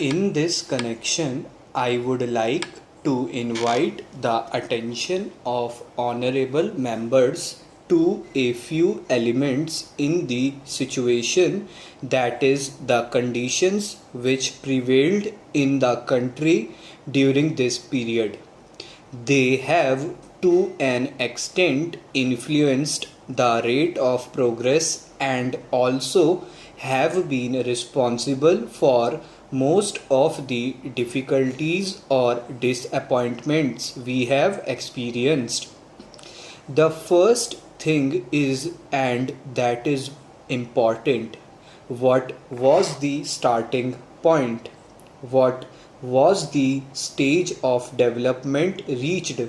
In this connection, I would like to invite the attention of honorable members to a few elements in the situation, that is, the conditions which prevailed in the country during this period. They have to an extent influenced the rate of progress and also have been responsible for most of the difficulties or disappointments we have experienced. The first thing is, and that is important, what was the starting point? What was the stage of development reached?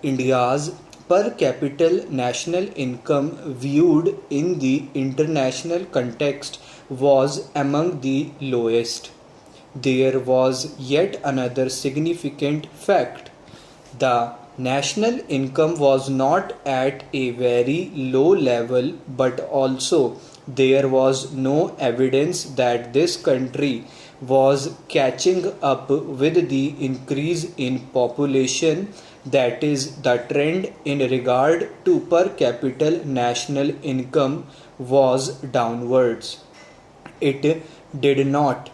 India's per capita national income viewed in the international context was among the lowest. There was yet another significant fact. The national income was not at a very low level, but also there was no evidence that this country was catching up with the increase in population, that is, the trend in regard to per capita national income was downwards. It did not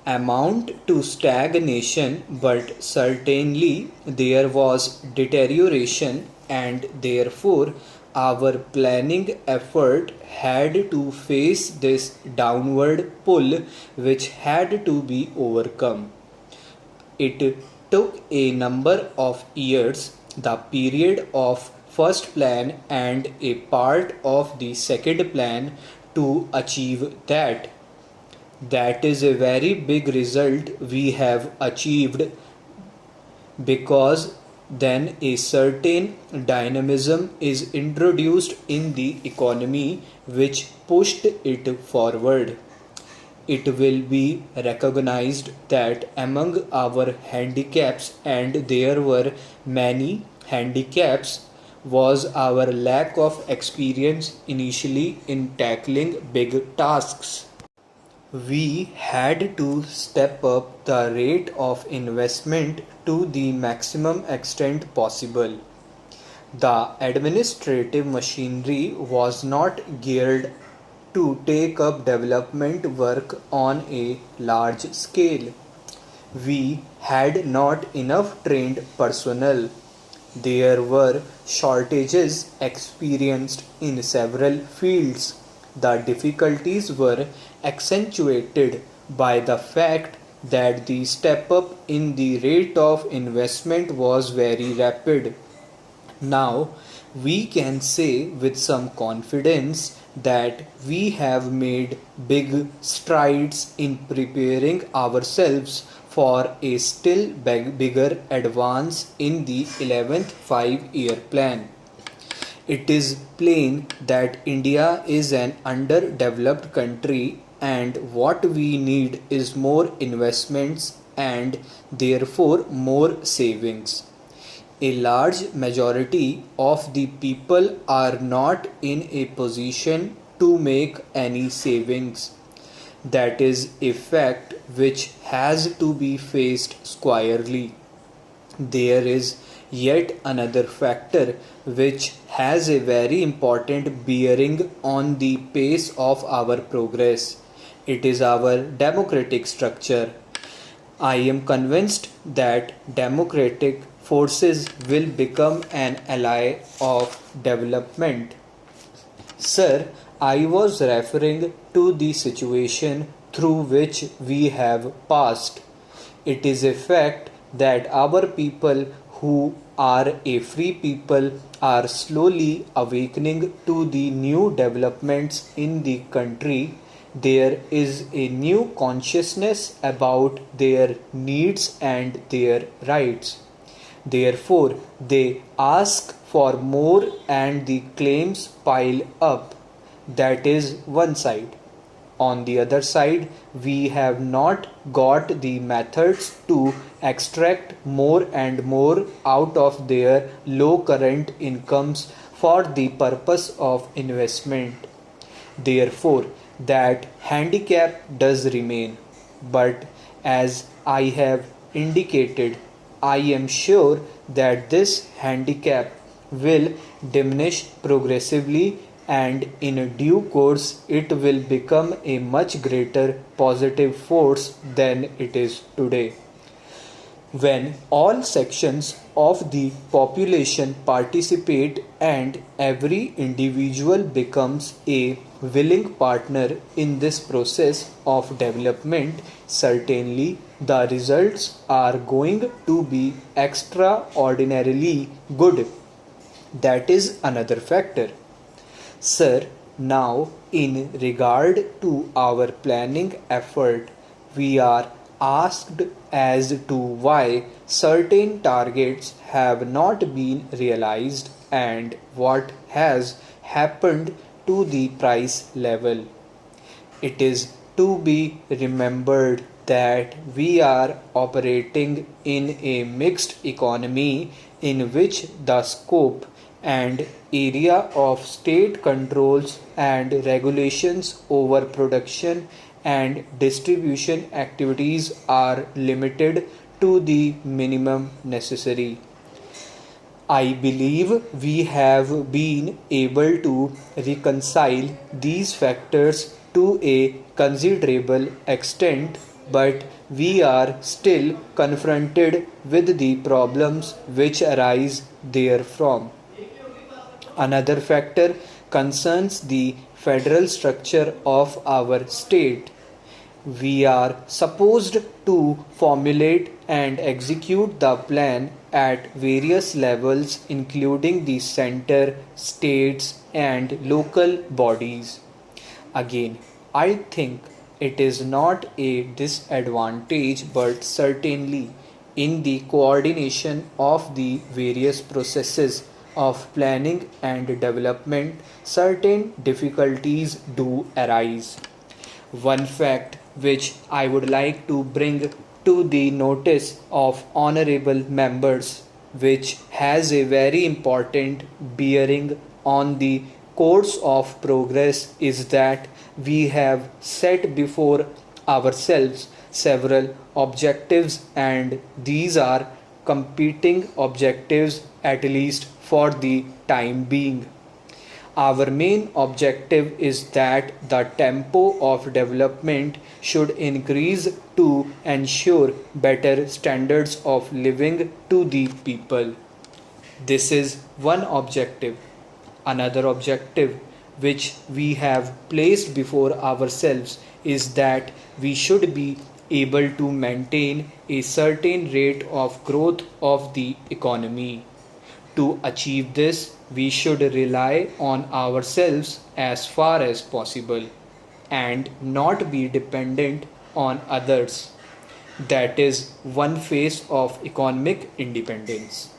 amount to stagnation, but certainly there was deterioration, and therefore our planning effort had to face this downward pull which had to be overcome. It took a number of years, the period of first plan and a part of the second plan, to achieve that. That is a very big result we have achieved, because then a certain dynamism is introduced in the economy which pushed it forward. It will be recognized that among our handicaps, and there were many handicaps, was our lack of experience initially in tackling big tasks. We had to step up the rate of investment to the maximum extent possible. The administrative machinery was not geared to take up development work on a large scale. We had not enough trained personnel. There were shortages experienced in several fields. The difficulties were accentuated by the fact that the step up in the rate of investment was very rapid. Now, we can say with some confidence that we have made big strides in preparing ourselves for a still bigger advance in the 11th 5-year plan. It is plain that India is an underdeveloped country, and what we need is more investments and therefore more savings. A large majority of the people are not in a position to make any savings. That is a fact which has to be faced squarely. There is yet another factor which has a very important bearing on the pace of our progress. It is our democratic structure. I am convinced that democratic forces will become an ally of development. Sir, I was referring to the situation through which we have passed. It is a fact that our people, who are a free people, are slowly awakening to the new developments in the country. There is a new consciousness about their needs and their rights. Therefore, they ask for more and the claims pile up. That is one side. On the other side, we have not got the methods to extract more and more out of their low current incomes for the purpose of investment. Therefore, that handicap does remain, but As I have indicated, I am sure that this handicap will diminish progressively, and in due course it will become a much greater positive force than it is today. When all sections of the population participate and every individual becomes a willing partner in this process of development, certainly the results are going to be extraordinarily good. That is another factor. Sir, now in regard to our planning effort, we are asked as to why certain targets have not been realized and what has happened to the price level. It is to be remembered that we are operating in a mixed economy in which the scope and area of state controls and regulations over production and distribution activities are limited to the minimum necessary. I believe we have been able to reconcile these factors to a considerable extent, but we are still confronted with the problems which arise therefrom. Another factor concerns the federal structure of our state. We are supposed to formulate and execute the plan at various levels, including the center, states, and local bodies. Again, I think it is not a disadvantage, but certainly in the coordination of the various processes of planning and development, certain difficulties do arise. One fact which I would like to bring to the notice of honorable members, which has a very important bearing on the course of progress, is that we have set before ourselves several objectives, and these are competing objectives, at least for the time being. Our main objective is that the tempo of development should increase to ensure better standards of living to the people. This is one objective. Another objective which we have placed before ourselves is that we should be able to maintain a certain rate of growth of the economy. To achieve this, we should rely on ourselves as far as possible and not be dependent on others. That is one phase of economic independence.